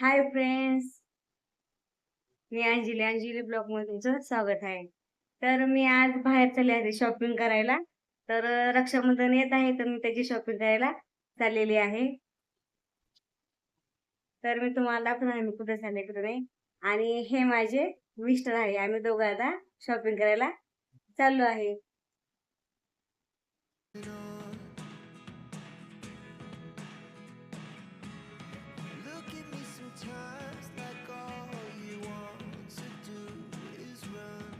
Hi friends, मी Anjali blog मध्ये तुमचं स्वागत आहे. तर मी आज बाहेर चालले आहे शॉपिंग करायला. तर रक्षाबंधन येत आहे तर मी त्याची शॉपिंग करायला चाललेली आहे. तर मी तुम्हाला दाखवणार आहे मी कुठे चालले कुठे नाही. आणि हे माझे मिस्टर आहे. आम्ही दोघं आता शॉपिंग करायला चाललो आहे. Look at me sometimes like all you want to do is run.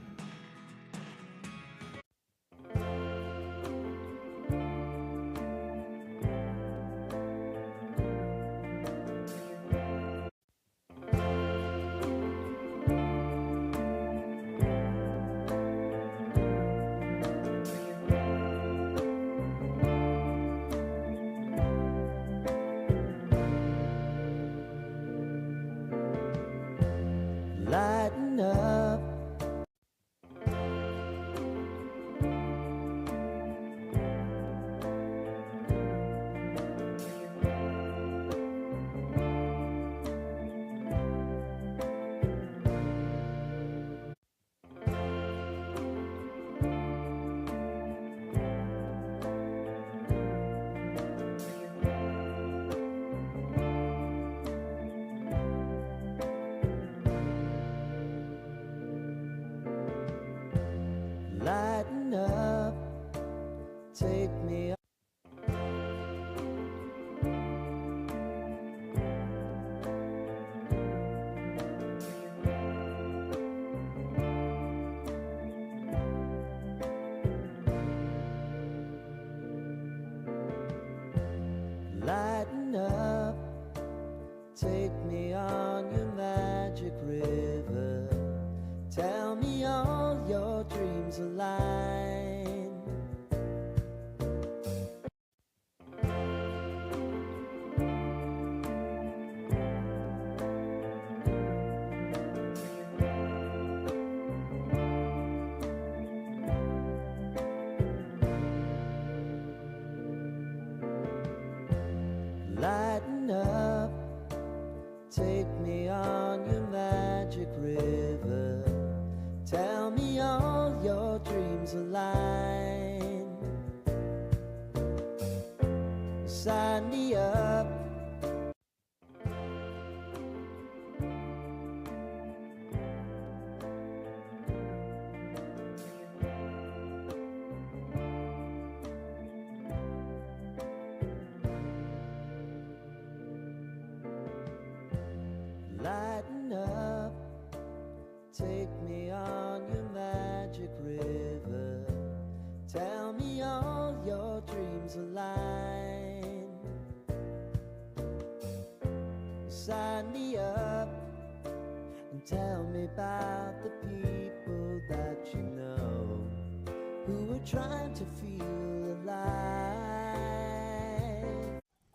Lighten up. Lighten up. Take me up. Lighten up. Take me on your magic river. Tell me all your dreams align. Lighten up. Take me on your magic river. Tell me all your dreams align. Sign me up. Lighten up. Take me on your magic river. Tell me all your dreams align. Sign me up and tell me about the people that you know who are trying to feel alive.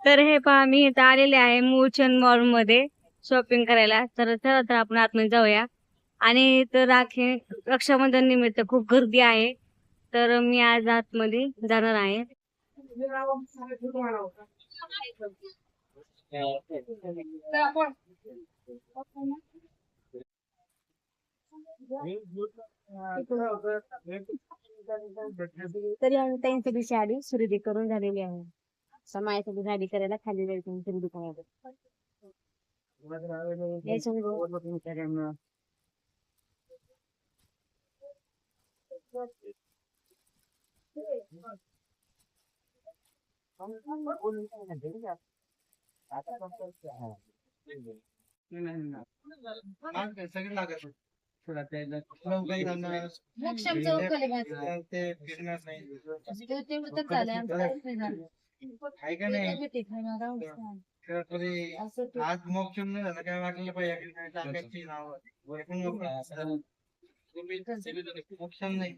तर हे पहा मी इथं आलेले आहे Mulchand mall मध्ये shopping करायला. तर चला तर आपण आतमध्ये जाऊया. आणि तर रक्षाबंधन निमित्त खूप गर्दी आहे. तर मी आज आतमध्ये जाणार आहे. तरी आम्ही त्यांच्यासाठी साडी खरेदी करून झालेली आहे. समायासाठी साडी करायला खाली जायचं खरेदी करायला. आहे का नाही आज मोक्षम नाही झालं काय वाटलं पाहिजे टाकायची नाव मोक्षम नाही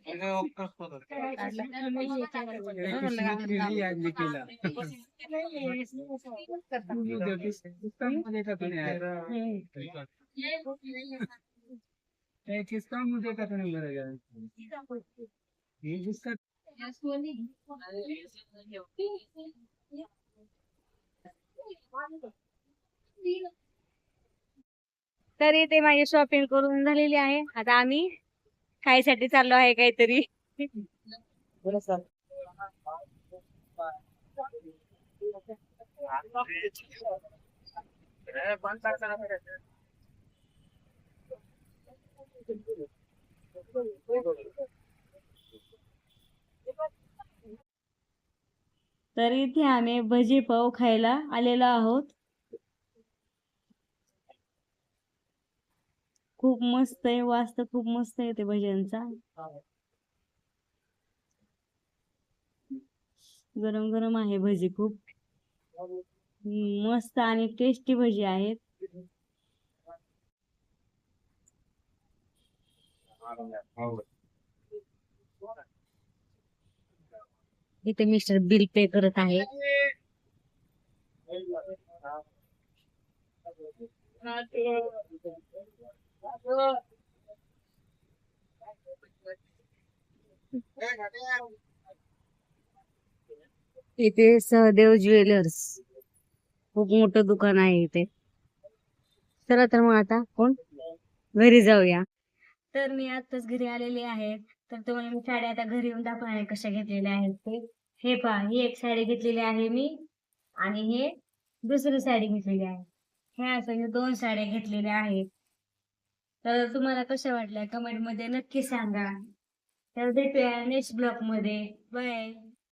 किसका मुझे का नहीं मिलेगा ये जिसका तरी ते माझी शॉपिंग करून झालेली आहे. आता आम्ही खायसाठी चाललो आहे काहीतरी. तर इथे आम्ही भजी पाव खायला आलेलो आहोत. खूप मस्त आहे, वास तर खूप मस्त येते भज्यांचा. गरम गरम आहे भजी, खूप मस्त आणि टेस्टी भजी आहेत. इथे मिस्टर बिल पे करत आहे. इथे सहदेव ज्वेलर्स खूप मोठं दुकान आहे इथे. चला तर मग आता कोण घरी जाऊया. तर मी आताच घरी आलेली आहे. तर तुम्हाला मी साड्या आता घरी येऊन दाखवणार आहे कशा घेतलेल्या आहेत ते. हे पहा, ही एक साडी घेतलेली आहे मी आणि हे दुसरी साडी घेतलेली आहे. हे असं मी 2 साड्या घेतलेल्या आहेत. तर तुम्हाला कशा वाटल्या कमेंट मध्ये नक्की सांगा. तर भेटूया नेक्स्ट ब्लॉग मध्ये. बाय.